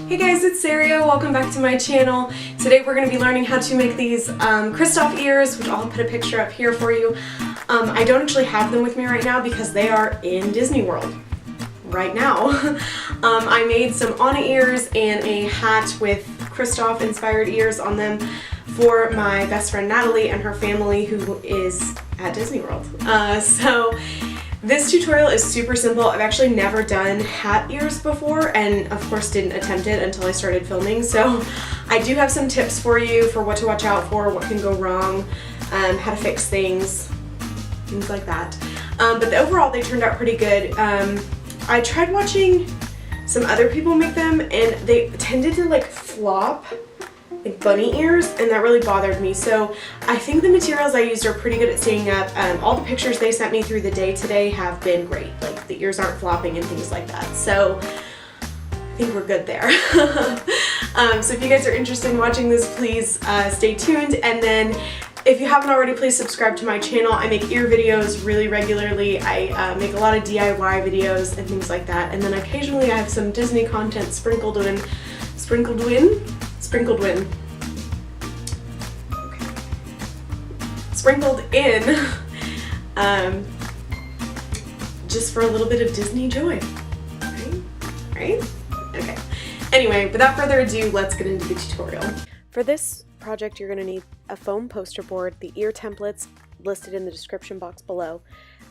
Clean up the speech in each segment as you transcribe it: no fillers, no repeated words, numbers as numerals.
Hey guys, it's Saria. Welcome back to my channel. Today we're going to be learning how to make these Kristoff ears, which I'll put a picture up here for you. I don't actually have them with me right now because they are in Disney World right now. I made some Anna ears and a hat with Kristoff inspired ears on them for my best friend Natalie and her family who is at Disney World. So this tutorial is super simple. I've actually never done hat ears before and of course didn't attempt it until I started filming. So I do have some tips for you for what to watch out for, what can go wrong, how to fix things like that. But overall they turned out pretty good. I tried watching some other people make them and they tended to like flop like bunny ears, and that really bothered me. So I think the materials I used are pretty good at staying up. All the pictures they sent me through the day today have been great. Like the ears aren't flopping and things like that. So I think we're good there. So if you guys are interested in watching this, please stay tuned. And then if you haven't already, please subscribe to my channel. I make ear videos really regularly. I make a lot of DIY videos and things like that. And then occasionally I have some Disney content sprinkled in. Okay. Sprinkled in just for a little bit of Disney joy. Right? Okay. Anyway, without further ado, let's get into the tutorial. For this project, you're going to need a foam poster board, the ear templates listed in the description box below,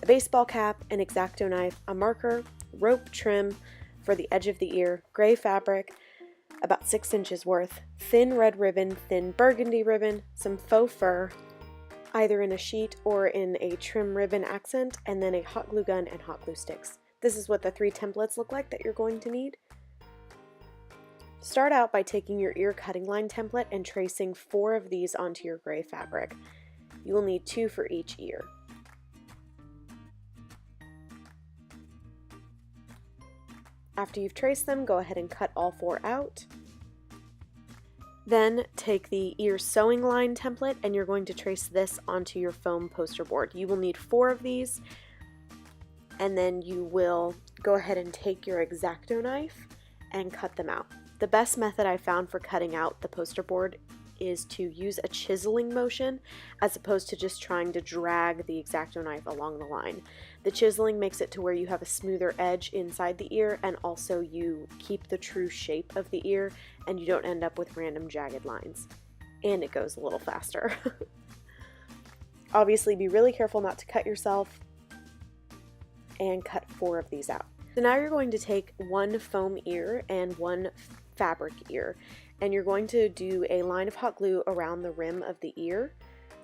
a baseball cap, an Xacto knife, a marker, rope trim for the edge of the ear, gray fabric, about 6 inches worth, thin red ribbon, thin burgundy ribbon, some faux fur, either in a sheet or in a trim ribbon accent, and then a hot glue gun and hot glue sticks. This is what the 3 templates look like that you're going to need. Start out by taking your ear cutting line template and tracing 4 of these onto your gray fabric. You will need 2 for each ear. After you've traced them, go ahead and cut all 4 out. Then take the ear sewing line template and you're going to trace this onto your foam poster board. You will need 4 of these, and then you will go ahead and take your Xacto knife and cut them out. The best method I found for cutting out the poster board is to use a chiseling motion as opposed to just trying to drag the Xacto knife along the line. The chiseling makes it to where you have a smoother edge inside the ear, and also you keep the true shape of the ear and you don't end up with random jagged lines. And it goes a little faster. Obviously be really careful not to cut yourself, and cut 4 of these out. So now you're going to take 1 foam ear and 1 fabric ear, and you're going to do a line of hot glue around the rim of the ear.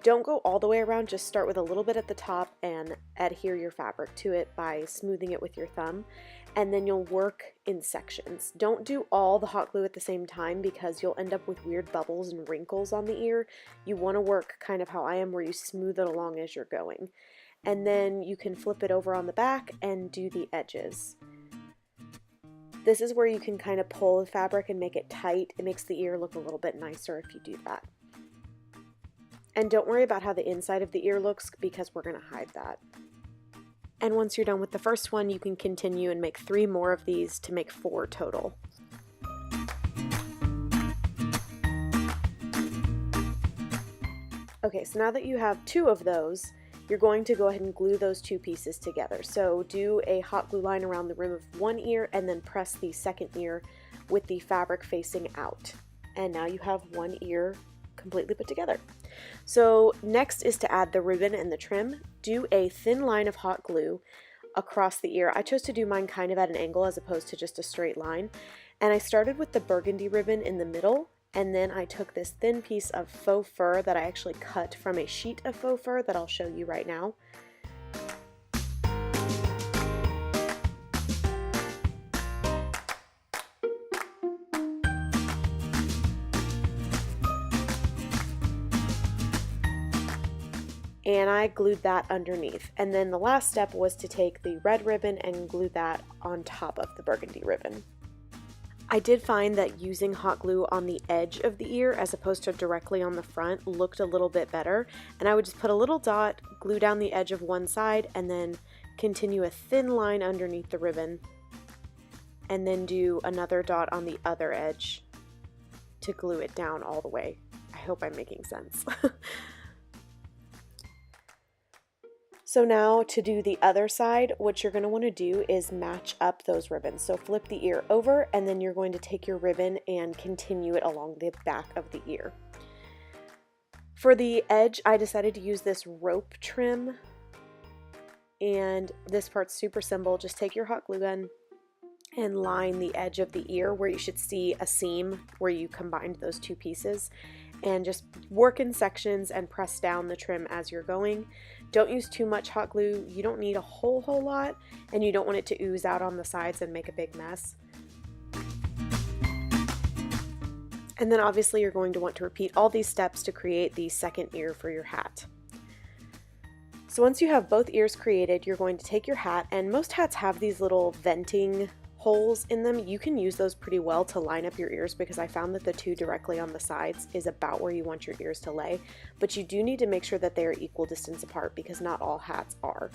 Don't go all the way around, just start with a little bit at the top and adhere your fabric to it by smoothing it with your thumb, and then you'll work in sections. Don't do all the hot glue at the same time because you'll end up with weird bubbles and wrinkles on the ear. You want to work kind of how I am, where you smooth it along as you're going. And then you can flip it over on the back and do the edges. This is where you can kind of pull the fabric and make it tight. It makes the ear look a little bit nicer if you do that. And don't worry about how the inside of the ear looks because we're going to hide that. And once you're done with the first one, you can continue and make 3 more of these to make 4 total. Okay, so now that you have 2 of those, you're going to go ahead and glue those 2 pieces together. So do a hot glue line around the rim of 1 ear and then press the second ear with the fabric facing out. And now you have 1 ear completely put together. So next is to add the ribbon and the trim. Do a thin line of hot glue across the ear. I chose to do mine kind of at an angle as opposed to just a straight line. And I started with the burgundy ribbon in the middle, and then I took this thin piece of faux fur that I actually cut from a sheet of faux fur that I'll show you right now. And I glued that underneath. And then the last step was to take the red ribbon and glue that on top of the burgundy ribbon. I did find that using hot glue on the edge of the ear as opposed to directly on the front looked a little bit better, and I would just put a little dot, glue down the edge of one side, and then continue a thin line underneath the ribbon and then do another dot on the other edge to glue it down all the way. I hope I'm making sense. So now to do the other side, what you're going to want to do is match up those ribbons. So flip the ear over, and then you're going to take your ribbon and continue it along the back of the ear. For the edge, I decided to use this rope trim, and this part's super simple. Just take your hot glue gun and line the edge of the ear where you should see a seam where you combined those two pieces, and just work in sections and press down the trim as you're going. Don't use too much hot glue. You don't need a whole lot, and you don't want it to ooze out on the sides and make a big mess. And then obviously you're going to want to repeat all these steps to create the second ear for your hat. So once you have both ears created, you're going to take your hat, and most hats have these little venting holes in them. You can use those pretty well to line up your ears, because I found that the two directly on the sides is about where you want your ears to lay, but you do need to make sure that they are equal distance apart, because not all hats are.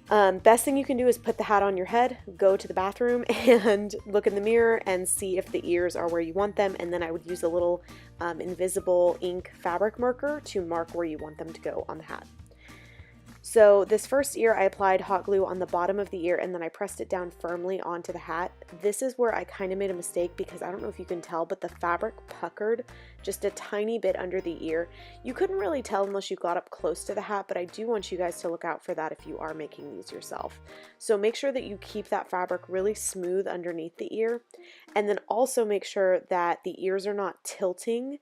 Best thing you can do is put the hat on your head, go to the bathroom and look in the mirror and see if the ears are where you want them, and then I would use a little invisible ink fabric marker to mark where you want them to go on the hat. So this first ear, I applied hot glue on the bottom of the ear, and then I pressed it down firmly onto the hat. This is where I kind of made a mistake, because I don't know if you can tell, but the fabric puckered just a tiny bit under the ear. You couldn't really tell unless you got up close to the hat, but I do want you guys to look out for that if you are making these yourself. So make sure that you keep that fabric really smooth underneath the ear, and then also make sure that the ears are not tilting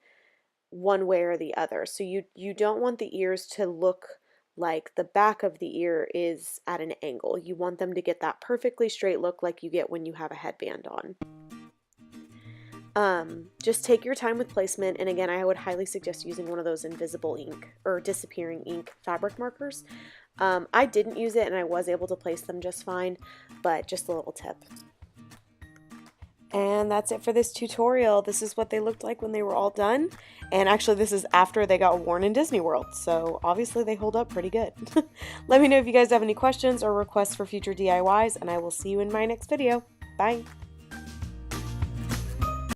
one way or the other. So you don't want the ears to look like the back of the ear is at an angle. You want them to get that perfectly straight look like you get when you have a headband on. Just take your time with placement, and again, I would highly suggest using one of those invisible ink or disappearing ink fabric markers. I didn't use it, and I was able to place them just fine, but just a little tip. And that's it for this tutorial. This is what they looked like when they were all done. And actually this is after they got worn in Disney World, so obviously they hold up pretty good. Let me know if you guys have any questions or requests for future DIYs, and I will see you in my next video. Bye!